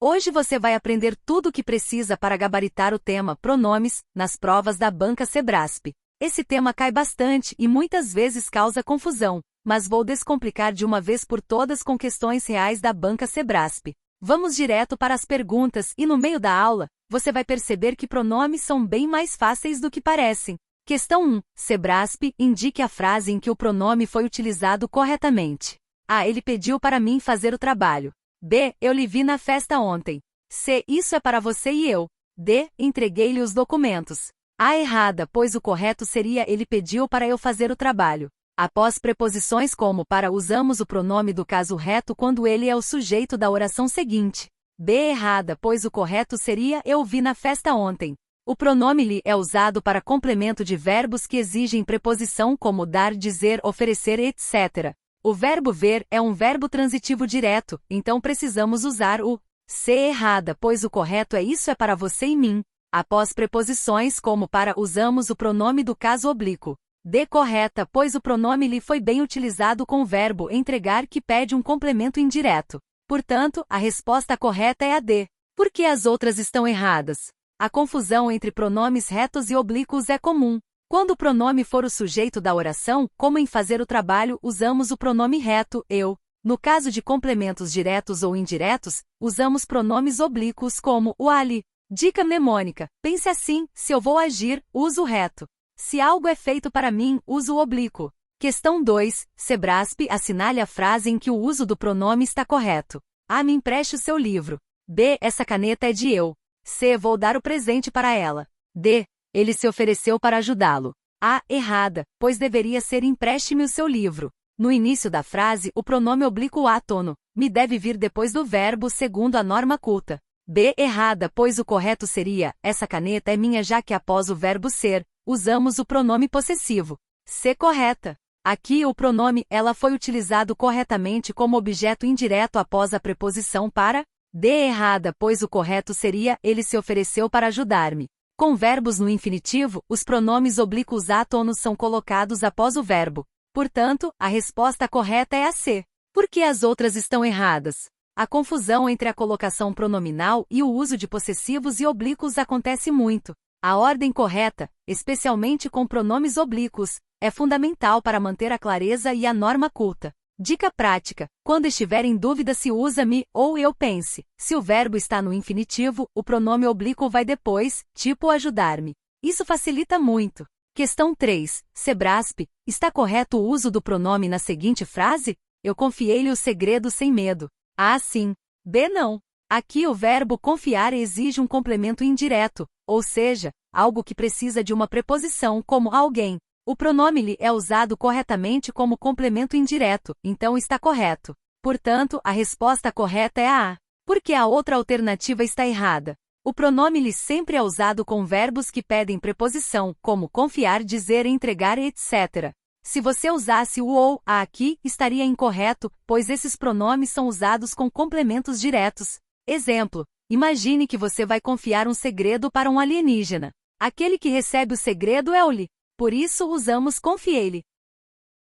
Hoje você vai aprender tudo o que precisa para gabaritar o tema pronomes nas provas da banca Sebrasp. Esse tema cai bastante e muitas vezes causa confusão, mas vou descomplicar de uma vez por todas com questões reais da banca Sebrasp. Vamos direto para as perguntas e no meio da aula, você vai perceber que pronomes são bem mais fáceis do que parecem. Questão 1. Sebrasp, indique a frase em que o pronome foi utilizado corretamente. A. Ele pediu para mim fazer o trabalho. B. Eu lhe vi na festa ontem. C. Isso é para você e eu. D. Entreguei-lhe os documentos. A. Errada, pois o correto seria ele pediu para eu fazer o trabalho. Após preposições como para usamos o pronome do caso reto quando ele é o sujeito da oração seguinte. B. Errada, pois o correto seria eu vi na festa ontem. O pronome lhe é usado para complemento de verbos que exigem preposição como dar, dizer, oferecer, etc. O verbo ver é um verbo transitivo direto, então precisamos usar o C. Errada, pois o correto é isso é para você e mim. Após preposições como para usamos o pronome do caso oblíquo. D. Correta, pois o pronome lhe foi bem utilizado com o verbo entregar que pede um complemento indireto. Portanto, a resposta correta é a D. Por que as outras estão erradas? A confusão entre pronomes retos e oblíquos é comum. Quando o pronome for o sujeito da oração, como em fazer o trabalho, usamos o pronome reto, eu. No caso de complementos diretos ou indiretos, usamos pronomes oblíquos como o ali. Dica mnemônica: pense assim, se eu vou agir, uso o reto. Se algo é feito para mim, uso o oblíquo. Questão 2. Sebrasp, assinale a frase em que o uso do pronome está correto. A. Me empreste o seu livro. B. Essa caneta é de eu. C. Vou dar o presente para ela. D. Ele se ofereceu para ajudá-lo. A. Errada, pois deveria ser empreste-me o seu livro. No início da frase, o pronome oblíquo átono, me deve vir depois do verbo segundo a norma culta. B. Errada, pois o correto seria, essa caneta é minha já que após o verbo ser, usamos o pronome possessivo. C. Correta. Aqui o pronome ela foi utilizado corretamente como objeto indireto após a preposição para. D. Errada, pois o correto seria, ele se ofereceu para ajudar-me. Com verbos no infinitivo, os pronomes oblíquos átonos são colocados após o verbo. Portanto, a resposta correta é a C. Por que as outras estão erradas? A confusão entre a colocação pronominal e o uso de possessivos e oblíquos acontece muito. A ordem correta, especialmente com pronomes oblíquos, é fundamental para manter a clareza e a norma culta. Dica prática: quando estiver em dúvida se usa me ou eu pense. Se o verbo está no infinitivo, o pronome oblíquo vai depois, tipo ajudar-me. Isso facilita muito. Questão 3. Sebrasp, está correto o uso do pronome na seguinte frase? Eu confiei-lhe o segredo sem medo. A. Sim. B. Não. Aqui o verbo confiar exige um complemento indireto, ou seja, algo que precisa de uma preposição como alguém. O pronome lhe é usado corretamente como complemento indireto, então está correto. Portanto, a resposta correta é a A. Porque a outra alternativa está errada. O pronome lhe sempre é usado com verbos que pedem preposição, como confiar, dizer, entregar, etc. Se você usasse o ou a aqui, estaria incorreto, pois esses pronomes são usados com complementos diretos. Exemplo: imagine que você vai confiar um segredo para um alienígena. Aquele que recebe o segredo é o lhe. Por isso usamos confiei-lhe.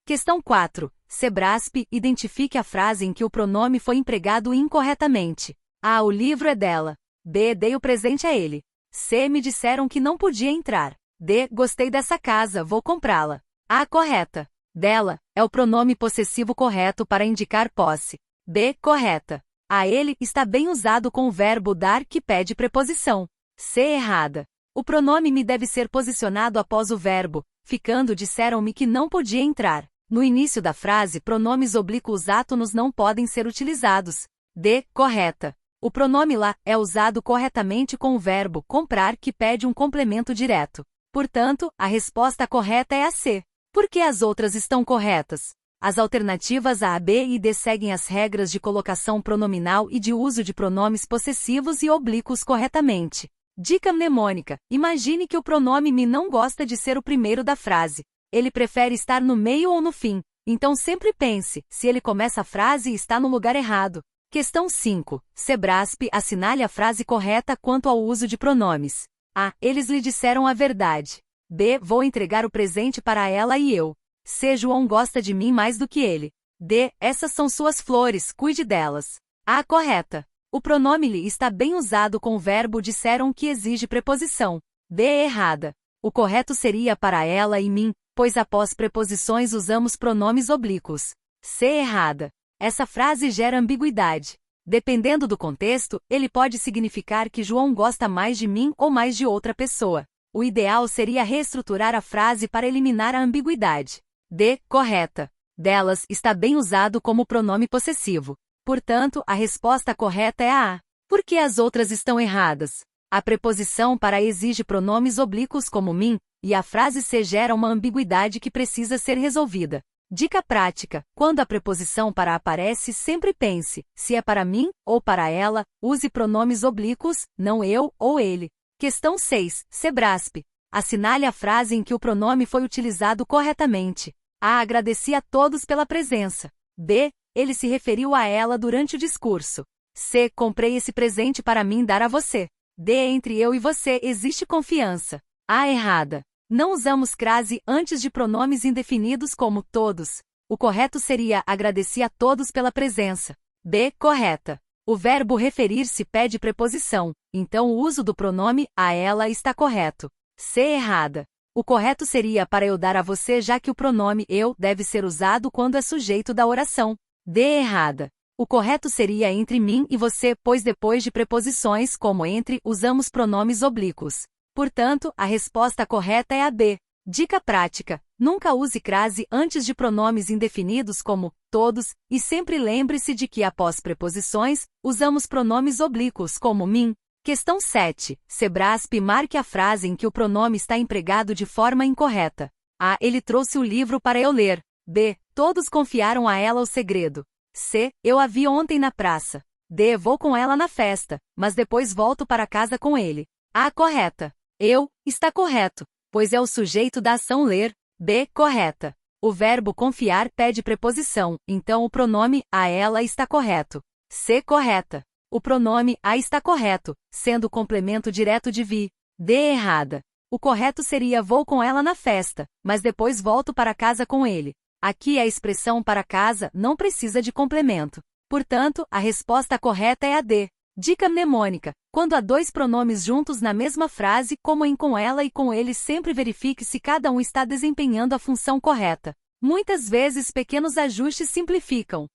Questão 4. Sebrasp, identifique a frase em que o pronome foi empregado incorretamente. A. O livro é dela. B. Dei o presente a ele. C. Me disseram que não podia entrar. D. Gostei dessa casa, vou comprá-la. A. Correta. Dela é o pronome possessivo correto para indicar posse. B. Correta. A. Ele está bem usado com o verbo dar que pede preposição. C. Errada. O pronome me deve ser posicionado após o verbo, ficando disseram-me que não podia entrar. No início da frase, pronomes oblíquos átonos não podem ser utilizados. D. Correta. O pronome lá é usado corretamente com o verbo comprar que pede um complemento direto. Portanto, a resposta correta é a C. Por que as outras estão corretas? As alternativas A, B e D seguem as regras de colocação pronominal e de uso de pronomes possessivos e oblíquos corretamente. Dica mnemônica: imagine que o pronome me não gosta de ser o primeiro da frase. Ele prefere estar no meio ou no fim. Então sempre pense, se ele começa a frase e está no lugar errado. Questão 5. Sebrasp, assinale a frase correta quanto ao uso de pronomes. A. Eles lhe disseram a verdade. B. Vou entregar o presente para ela e eu. C. João gosta de mim mais do que ele. D. Essas são suas flores, cuide delas. A. Correta. O pronome li está bem usado com o verbo disseram que exige preposição. B errada. O correto seria para ela e mim, pois após preposições usamos pronomes oblíquos. C errada. Essa frase gera ambiguidade. Dependendo do contexto, ele pode significar que João gosta mais de mim ou mais de outra pessoa. O ideal seria reestruturar a frase para eliminar a ambiguidade. D correta. Delas está bem usado como pronome possessivo. Portanto, a resposta correta é a A. Por que as outras estão erradas? A preposição para exige pronomes oblíquos como mim, e a frase C gera uma ambiguidade que precisa ser resolvida. Dica prática: quando a preposição para aparece, sempre pense, se é para mim ou para ela, use pronomes oblíquos, não eu ou ele. Questão 6. Sebraspe. Assinale a frase em que o pronome foi utilizado corretamente. A. Agradeci a todos pela presença. B. Ele se referiu a ela durante o discurso. C. Comprei esse presente para mim dar a você. D. Entre eu e você existe confiança. A. Errada. Não usamos crase antes de pronomes indefinidos como todos. O correto seria agradeci a todos pela presença. B. Correta. O verbo referir-se pede preposição, então o uso do pronome a ela está correto. C. Errada. O correto seria para eu dar a você, já que o pronome eu deve ser usado quando é sujeito da oração. D. Errada. O correto seria entre mim e você, pois depois de preposições como entre, usamos pronomes oblíquos. Portanto, a resposta correta é a B. Dica prática: nunca use crase antes de pronomes indefinidos como todos, e sempre lembre-se de que após preposições, usamos pronomes oblíquos como mim. Questão 7. Sebraspe marque a frase em que o pronome está empregado de forma incorreta. A. Ele trouxe o livro para eu ler. B. Todos confiaram a ela o segredo. C. Eu a vi ontem na praça. D. Vou com ela na festa, mas depois volto para casa com ele. A. Correta. Eu, está correto, pois é o sujeito da ação ler. B. Correta. O verbo confiar pede preposição, então o pronome a ela está correto. C. Correta. O pronome a está correto, sendo complemento direto de vi. D. Errada. O correto seria vou com ela na festa, mas depois volto para casa com ele. Aqui a expressão para casa não precisa de complemento. Portanto, a resposta correta é a D. Dica mnemônica: quando há dois pronomes juntos na mesma frase, como em com ela e com ele, sempre verifique se cada um está desempenhando a função correta. Muitas vezes pequenos ajustes simplificam.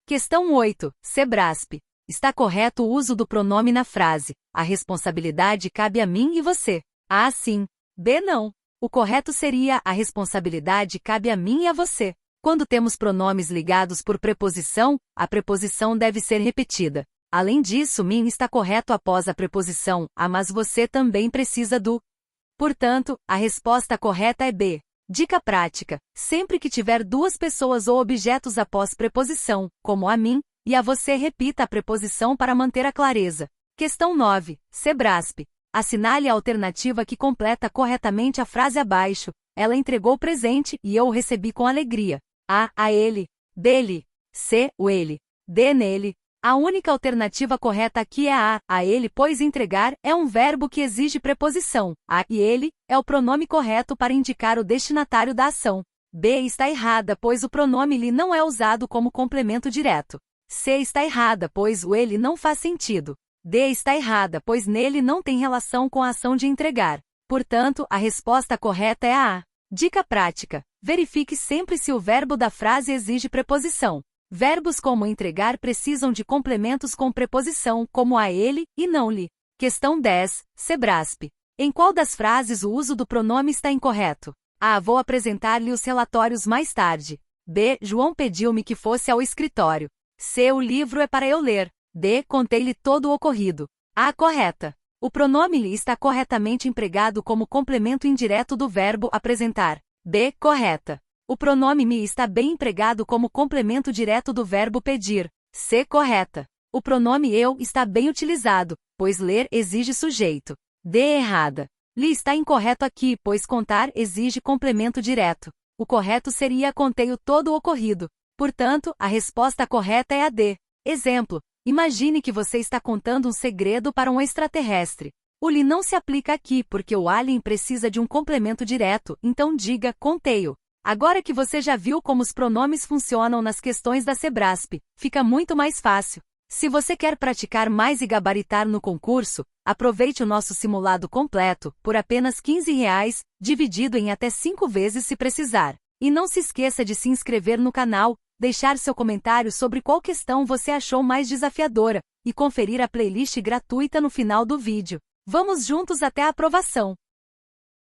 Questão 8. Sebraspe. Está correto o uso do pronome na frase. A responsabilidade cabe a mim e você. A. Sim. B. Não. O correto seria a responsabilidade cabe a mim e a você. Quando temos pronomes ligados por preposição, a preposição deve ser repetida. Além disso, mim está correto após a preposição a, mas você também precisa do. Portanto, a resposta correta é B. Dica prática: sempre que tiver duas pessoas ou objetos após preposição, como a mim e a você, repita a preposição para manter a clareza. Questão 9. Sebraspe. Assinale a alternativa que completa corretamente a frase abaixo. Ela entregou o presente e eu o recebi com alegria. A ele. Dele. C. O ele. D. Nele. A única alternativa correta aqui é a ele, pois entregar é um verbo que exige preposição. A e ele é o pronome correto para indicar o destinatário da ação. B está errada, pois o pronome ele não é usado como complemento direto. C está errada, pois o ele não faz sentido. D está errada, pois nele não tem relação com a ação de entregar. Portanto, a resposta correta é a A. Dica prática: verifique sempre se o verbo da frase exige preposição. Verbos como entregar precisam de complementos com preposição, como a ele e não lhe. Questão 10. Sebraspe. Em qual das frases o uso do pronome está incorreto? A. Vou apresentar-lhe os relatórios mais tarde. B. João pediu-me que fosse ao escritório. C. O livro é para eu ler. D. Contei-lhe todo o ocorrido. A. Correta. O pronome lhe está corretamente empregado como complemento indireto do verbo apresentar. B. Correta. O pronome me está bem empregado como complemento direto do verbo pedir. C. Correta. O pronome eu está bem utilizado, pois ler exige sujeito. D. Errada. Lhe está incorreto aqui, pois contar exige complemento direto. O correto seria contei-o todo o ocorrido. Portanto, a resposta correta é a D. Exemplo: imagine que você está contando um segredo para um extraterrestre. O lhe não se aplica aqui porque o alien precisa de um complemento direto, então diga contei-o. Agora que você já viu como os pronomes funcionam nas questões da Sebraspe, fica muito mais fácil. Se você quer praticar mais e gabaritar no concurso, aproveite o nosso simulado completo, por apenas R$ 15, dividido em até 5 vezes se precisar. E não se esqueça de se inscrever no canal, deixar seu comentário sobre qual questão você achou mais desafiadora, e conferir a playlist gratuita no final do vídeo. Vamos juntos até a aprovação!